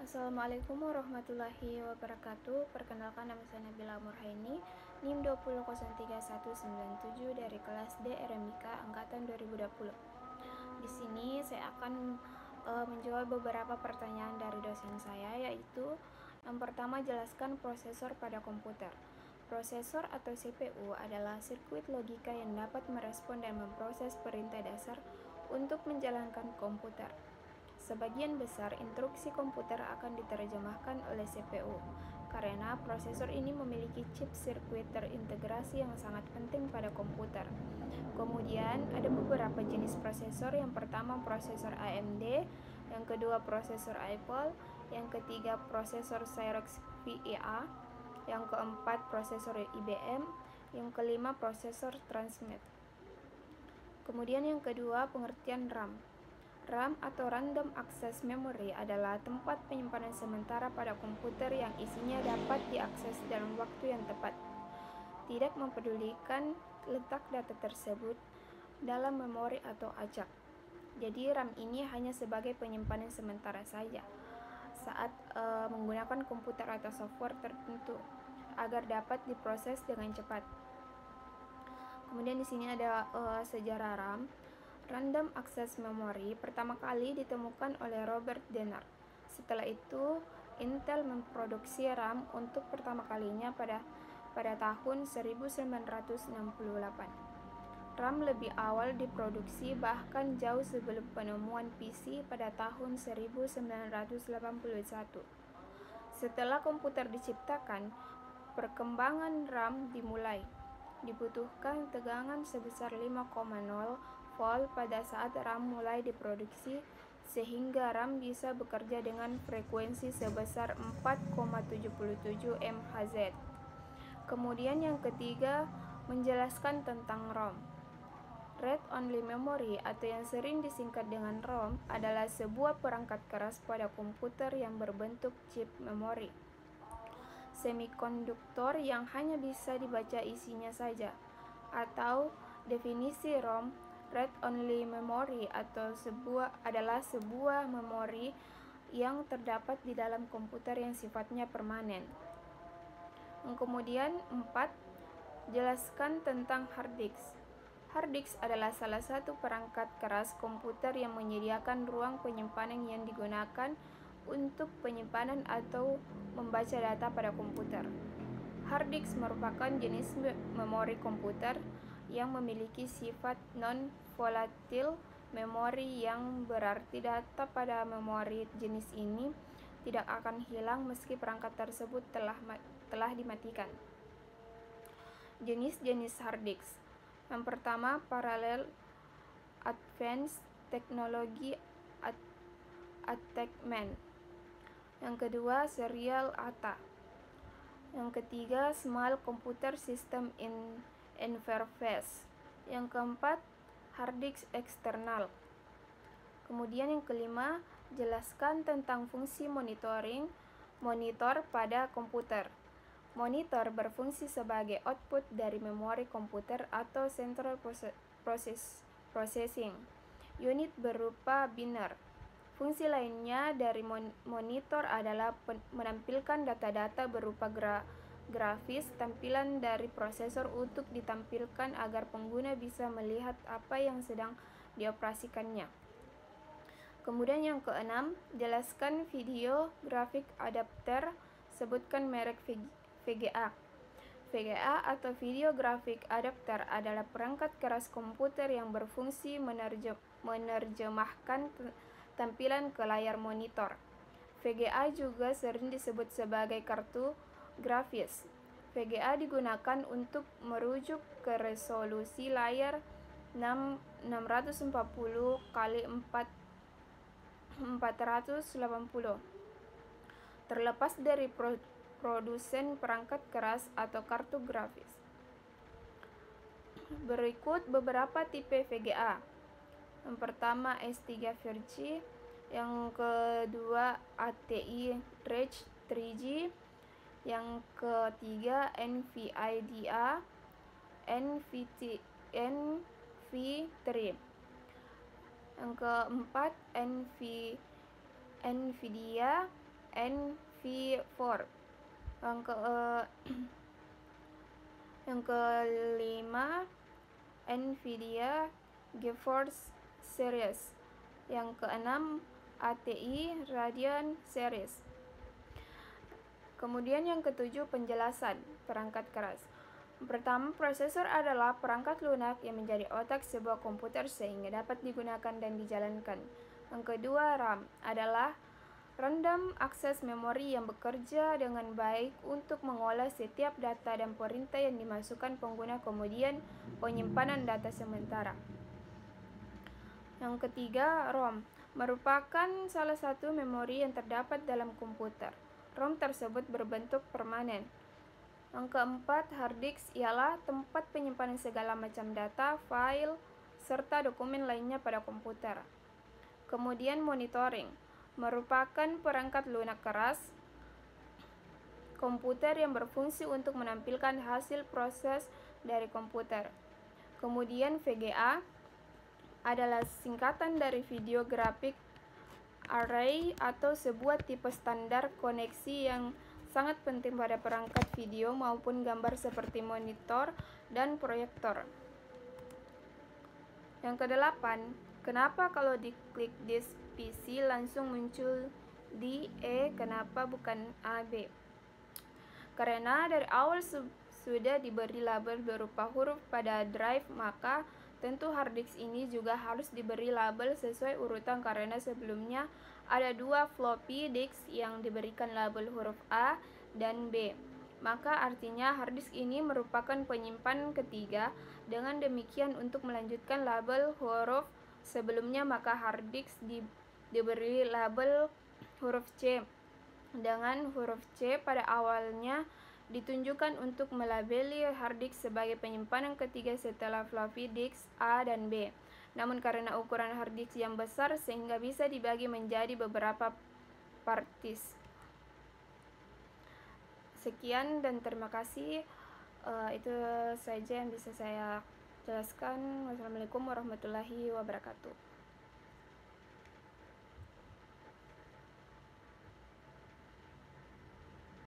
Assalamualaikum warahmatullahi wabarakatuh. Perkenalkan, nama saya Nabila Murhaini, NIM 20031197 dari kelas D RMIK angkatan 2020. Di sini saya akan menjawab beberapa pertanyaan dari dosen saya, yaitu yang pertama, jelaskan prosesor pada komputer. Prosesor atau CPU adalah sirkuit logika yang dapat merespon dan memproses perintah dasar untuk menjalankan komputer. Sebagian besar instruksi komputer akan diterjemahkan oleh CPU, karena prosesor ini memiliki chip sirkuit terintegrasi yang sangat penting pada komputer. Kemudian ada beberapa jenis prosesor. Yang pertama, prosesor AMD, yang kedua prosesor Apple, yang ketiga prosesor Cyrix VEA, yang keempat prosesor IBM, yang kelima prosesor Transmit. Kemudian yang kedua, pengertian RAM. RAM atau Random Access Memory adalah tempat penyimpanan sementara pada komputer yang isinya dapat diakses dalam waktu yang tepat, tidak mempedulikan letak data tersebut dalam memori atau acak. Jadi RAM ini hanya sebagai penyimpanan sementara saja saat menggunakan komputer atau software tertentu agar dapat diproses dengan cepat. Kemudian di sini ada sejarah RAM. Random Access Memory pertama kali ditemukan oleh Robert Dennard. Setelah itu, Intel memproduksi RAM untuk pertama kalinya pada tahun 1968. RAM lebih awal diproduksi bahkan jauh sebelum penemuan PC pada tahun 1981. Setelah komputer diciptakan, perkembangan RAM dimulai. Dibutuhkan tegangan sebesar 5,0 volt pada saat RAM mulai diproduksi, sehingga RAM bisa bekerja dengan frekuensi sebesar 4,77 MHz. Kemudian yang ketiga, menjelaskan tentang ROM. Read Only Memory atau yang sering disingkat dengan ROM adalah sebuah perangkat keras pada komputer yang berbentuk chip memori semikonduktor yang hanya bisa dibaca isinya saja. Atau definisi ROM, Read Only Memory adalah sebuah memori yang terdapat di dalam komputer yang sifatnya permanen. Kemudian 4, jelaskan tentang hard disk. Hard disk adalah salah satu perangkat keras komputer yang menyediakan ruang penyimpanan yang digunakan untuk penyimpanan atau membaca data pada komputer. Hard disk merupakan jenis memori komputer yang memiliki sifat non-volatil memori, yang berarti data pada memori jenis ini tidak akan hilang meski perangkat tersebut telah dimatikan. Jenis-jenis hard disk. Yang pertama, Parallel Advanced Technology Attachment. Yang kedua, Serial ATA. Yang ketiga, Small Computer System Interface. Yang keempat, hard disk eksternal. Kemudian yang kelima, jelaskan tentang fungsi monitor pada komputer. Monitor berfungsi sebagai output dari memori komputer atau central processing unit berupa biner. Fungsi lainnya dari monitor adalah menampilkan data-data berupa grafis tampilan dari prosesor untuk ditampilkan agar pengguna bisa melihat apa yang sedang dioperasikannya. Kemudian yang keenam, jelaskan video graphic adapter. Sebutkan merek VGA. VGA atau Video Graphic Adapter adalah perangkat keras komputer yang berfungsi menerjemahkan tampilan ke layar monitor. VGA juga sering disebut sebagai kartu grafis. VGA digunakan untuk merujuk ke resolusi layar 640 x 480. Terlepas dari produsen perangkat keras atau kartu grafis. Berikut beberapa tipe VGA. Yang pertama, S3 Verge. Yang kedua, ATI Rage 3G. Yang ketiga, NVIDIA NV3. Yang keempat, NVIDIA NV4. Yang kelima Nvidia GeForce Series. Yang keenam ATI Radeon Series. Kemudian yang ketujuh, penjelasan perangkat keras. Pertama, prosesor adalah perangkat lunak yang menjadi otak sebuah komputer sehingga dapat digunakan dan dijalankan. Yang kedua, RAM adalah random access memory yang bekerja dengan baik untuk mengolah setiap data dan perintah yang dimasukkan pengguna, kemudian penyimpanan data sementara. Yang ketiga, ROM merupakan salah satu memori yang terdapat dalam komputer. ROM tersebut berbentuk permanen. Yang keempat, hard disk ialah tempat penyimpanan segala macam data, file, serta dokumen lainnya pada komputer. Kemudian monitoring merupakan perangkat lunak keras komputer yang berfungsi untuk menampilkan hasil proses dari komputer. Kemudian VGA adalah singkatan dari Video Graphic Array atau sebuah tipe standar koneksi yang sangat penting pada perangkat video maupun gambar seperti monitor dan proyektor. Yang kedelapan, kenapa kalau diklik disk PC langsung muncul di E, kenapa bukan AB? Karena dari awal sudah diberi label berupa huruf pada drive, maka tentu hard disk ini juga harus diberi label sesuai urutan karena sebelumnya ada dua floppy disk yang diberikan label huruf A dan B. Maka artinya hard disk ini merupakan penyimpan ketiga. Dengan demikian untuk melanjutkan label huruf sebelumnya, maka hard disk diberi label huruf C. Dengan huruf C pada awalnya ditunjukkan untuk melabeli hard disk sebagai penyimpanan ketiga setelah floppy disk A dan B. Namun karena ukuran hard disk yang besar sehingga bisa dibagi menjadi beberapa partis. Sekian dan terima kasih. Itu saja yang bisa saya jelaskan. Wassalamualaikum warahmatullahi wabarakatuh.